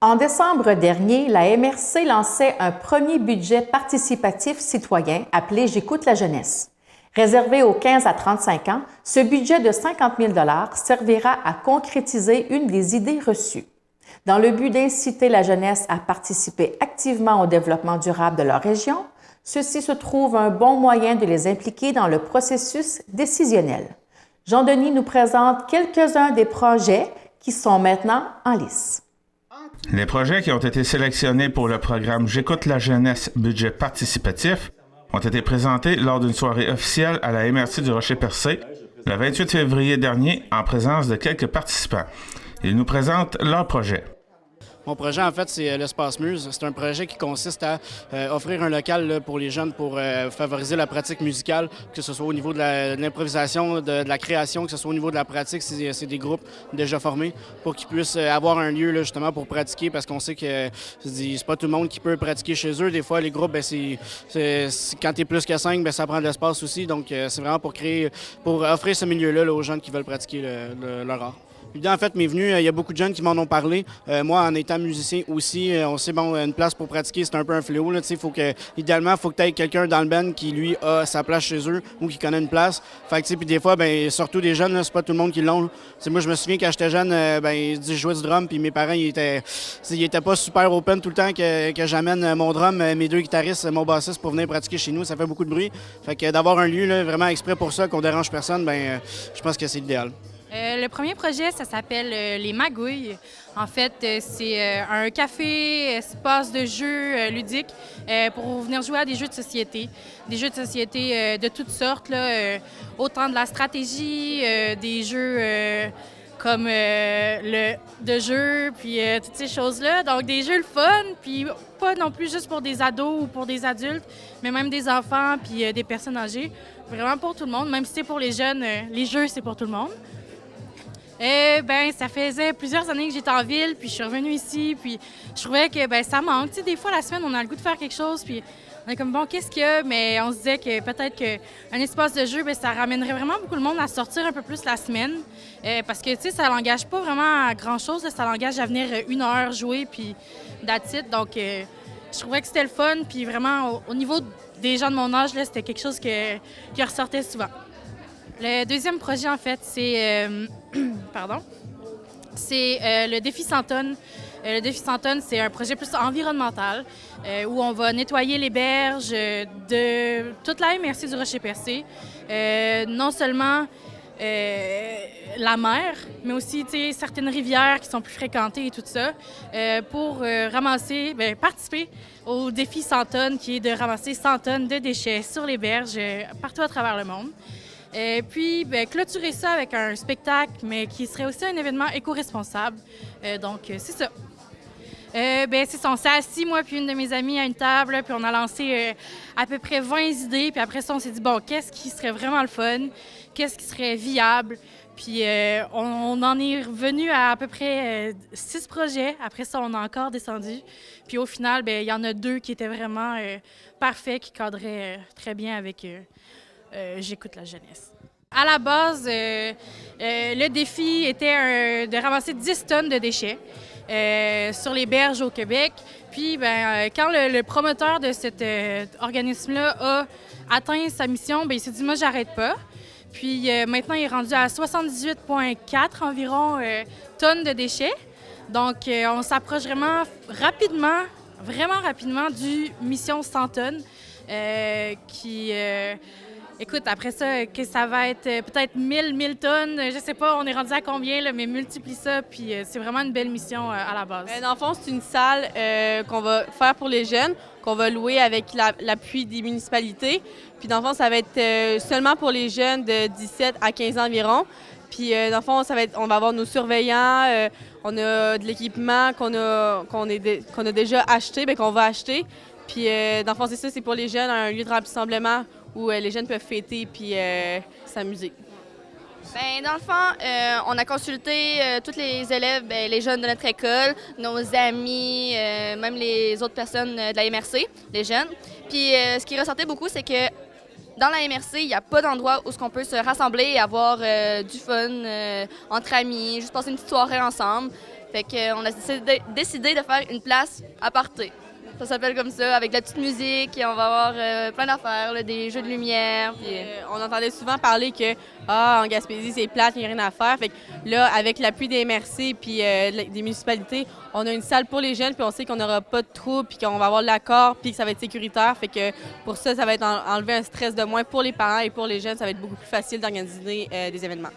En décembre dernier, la MRC lançait un premier budget participatif citoyen appelé J'écoute la jeunesse. Réservé aux 15 à 35 ans, ce budget de 50 000 servira à concrétiser une des idées reçues. Dans le but d'inciter la jeunesse à participer activement au développement durable de leur région, ceci se trouve un bon moyen de les impliquer dans le processus décisionnel. Jean-Denis nous présente quelques-uns des projets qui sont maintenant en lice. Les projets qui ont été sélectionnés pour le programme J'écoute la jeunesse budget participatif ont été présentés lors d'une soirée officielle à la MRC du Rocher-Percé le 28 février dernier en présence de quelques participants. Ils nous présentent leur projet. Mon projet, en fait, c'est l'Espace Muse. C'est un projet qui consiste à offrir un local là, pour les jeunes pour favoriser la pratique musicale, que ce soit au niveau de l'improvisation, de la création, que ce soit au niveau de la pratique. C'est des groupes déjà formés pour qu'ils puissent avoir un lieu là, justement pour pratiquer, parce qu'on sait que c'est pas tout le monde qui peut pratiquer chez eux. Des fois, les groupes, quand tu es plus que 5, ça prend de l'espace aussi. Donc, c'est vraiment pour offrir ce milieu-là là, aux jeunes qui veulent pratiquer leur art. L'idée, en fait, m'est venue, il y a beaucoup de jeunes qui m'en ont parlé. Moi, en étant musicien aussi, on sait, bon, une place pour pratiquer, c'est un peu un fléau. Là, idéalement, il faut que tu aies quelqu'un dans le band qui, lui, a sa place chez eux ou qui connaît une place. Fait que, puis des fois, surtout des jeunes, c'est pas tout le monde qui l'ont. Moi, je me souviens, quand j'étais jeune, je jouais du drum, puis mes parents, ils étaient pas super open tout le temps que j'amène mon drum, mes deux guitaristes, mon bassiste pour venir pratiquer chez nous. Ça fait beaucoup de bruit. Fait que d'avoir un lieu là, vraiment exprès pour ça, qu'on dérange personne, je pense que c'est l'idéal. Le premier projet, ça s'appelle Les Magouilles. En fait, c'est un café, espace de jeux ludiques pour venir jouer à des jeux de société. Des jeux de société de toutes sortes, là, autant de la stratégie, des jeux comme de jeu, puis toutes ces choses-là. Donc, des jeux le fun, puis pas non plus juste pour des ados ou pour des adultes, mais même des enfants, puis des personnes âgées. Vraiment pour tout le monde. Même si c'est pour les jeunes, les jeux, c'est pour tout le monde. Ça faisait plusieurs années que j'étais en ville, puis je suis revenue ici, puis je trouvais que ça manque. Tu sais, des fois, la semaine, on a le goût de faire quelque chose, puis on est comme, bon, qu'est-ce qu'il y a? Mais on se disait que peut-être qu'un espace de jeu, ça ramènerait vraiment beaucoup de monde à sortir un peu plus la semaine. Parce que, tu sais, ça l'engage pas vraiment à grand-chose. Ça l'engage à venir 1 heure jouer, puis that's it. Donc, je trouvais que c'était le fun, puis vraiment, au niveau des gens de mon âge, là, c'était quelque chose qui ressortait souvent. Le deuxième projet, en fait, c'est le défi 100 tonnes. Le défi 100 tonnes, c'est un projet plus environnemental où on va nettoyer les berges de toute la MRC du Rocher-Percé. Non seulement la mer, mais aussi certaines rivières qui sont plus fréquentées et tout ça, pour participer au défi 100 tonnes, qui est de ramasser 100 tonnes de déchets sur les berges partout à travers le monde. Puis, clôturer ça avec un spectacle, mais qui serait aussi un événement éco-responsable. C'est ça. C'est ça, on s'est assis, moi puis une de mes amies, à une table, puis on a lancé à peu près 20 idées. Puis après ça, on s'est dit, bon, qu'est-ce qui serait vraiment le fun? Qu'est-ce qui serait viable? Puis on en est revenu à peu près 6 projets. Après ça, on a encore descendu. Puis au final, il y en a 2 qui étaient vraiment parfaits, qui cadraient très bien avec... J'écoute la jeunesse. À la base, le défi était de ramasser 10 tonnes de déchets sur les berges au Québec. Puis, quand le promoteur de cet organisme-là a atteint sa mission, il s'est dit « moi, j'arrête pas ». Puis maintenant, il est rendu à 78,4 environ tonnes de déchets. Donc, on s'approche vraiment rapidement du mission 100 tonnes qui... Écoute, après ça, que ça va être peut-être 1000 tonnes, je sais pas, on est rendu à combien, là, mais multiplie ça, puis c'est vraiment une belle mission à la base. Dans le fond, c'est une salle qu'on va faire pour les jeunes, qu'on va louer avec l'appui des municipalités. Puis dans le fond, ça va être seulement pour les jeunes de 17 à 15 ans environ. Puis dans le fond, on va avoir nos surveillants, on a de l'équipement qu'on a déjà acheté, qu'on va acheter. Puis dans le fond, c'est ça, c'est pour les jeunes, un lieu de rassemblement où les jeunes peuvent fêter puis s'amuser. Dans le fond, on a consulté tous les élèves, les jeunes de notre école, nos amis, même les autres personnes de la MRC, les jeunes. Puis ce qui ressortait beaucoup, c'est que dans la MRC, il n'y a pas d'endroit où on peut se rassembler et avoir du fun entre amis, juste passer une petite soirée ensemble. Fait qu'on a décidé de faire une place à party. Ça s'appelle comme ça, avec de la petite musique, et on va avoir plein d'affaires, là, des jeux de lumière. Puis... on entendait souvent parler que en Gaspésie, c'est plate, il n'y a rien à faire. Fait que là, avec l'appui des MRC puis des municipalités, on a une salle pour les jeunes, puis on sait qu'on n'aura pas de troubles, puis qu'on va avoir de l'accord, puis que ça va être sécuritaire. Fait que pour ça va être enlever un stress de moins pour les parents et pour les jeunes. Ça va être beaucoup plus facile d'organiser des événements.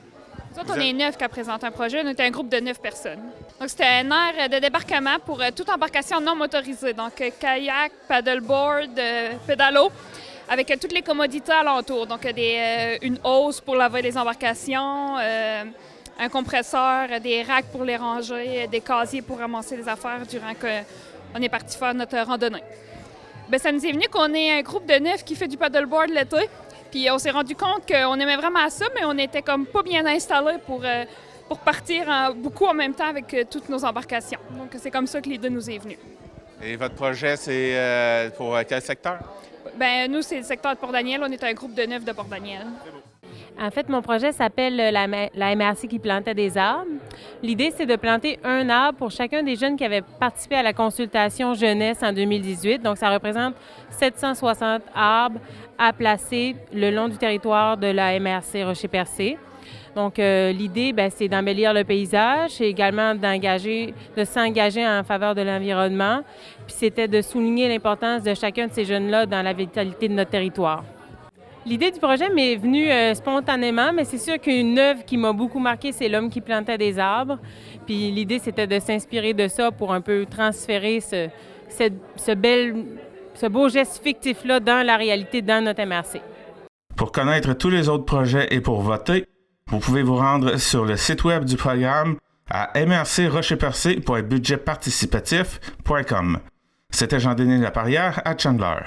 Nous autres, on est 9 qui présentent un projet. On est un groupe de 9 personnes. Donc, c'était un aire de débarquement pour toute embarcation non motorisée. Donc, kayak, paddleboard, pédalo, avec toutes les commodités alentour. Donc, une hausse pour laver les embarcations, un compresseur, des racks pour les ranger, des casiers pour ramasser les affaires durant qu'on est parti faire notre randonnée. Bien, ça nous est venu qu'on est un groupe de 9 qui fait du paddleboard l'été. Puis on s'est rendu compte qu'on aimait vraiment ça, mais on était comme pas bien installés pour partir beaucoup en même temps avec toutes nos embarcations. Donc c'est comme ça que l'idée nous est venue. Et votre projet, c'est pour quel secteur? Bien, nous, c'est le secteur de Port-Daniel. On est un groupe de 9 de Port-Daniel. En fait, mon projet s'appelle la MRC qui plantait des arbres. L'idée, c'est de planter un arbre pour chacun des jeunes qui avaient participé à la consultation jeunesse en 2018. Donc, ça représente 760 arbres à placer le long du territoire de la MRC Rocher-Percé. Donc, l'idée, c'est d'embellir le paysage et également de s'engager en faveur de l'environnement. Puis, c'était de souligner l'importance de chacun de ces jeunes-là dans la vitalité de notre territoire. L'idée du projet m'est venue spontanément, mais c'est sûr qu'une œuvre qui m'a beaucoup marquée, c'est L'homme qui plantait des arbres. Puis l'idée, c'était de s'inspirer de ça pour un peu transférer ce beau geste fictif-là dans la réalité, dans notre MRC. Pour connaître tous les autres projets et pour voter, vous pouvez vous rendre sur le site web du programme à mrcrocherpercé.budgetparticipatif.com. C'était Jean-Denis Laparrière à Chandler.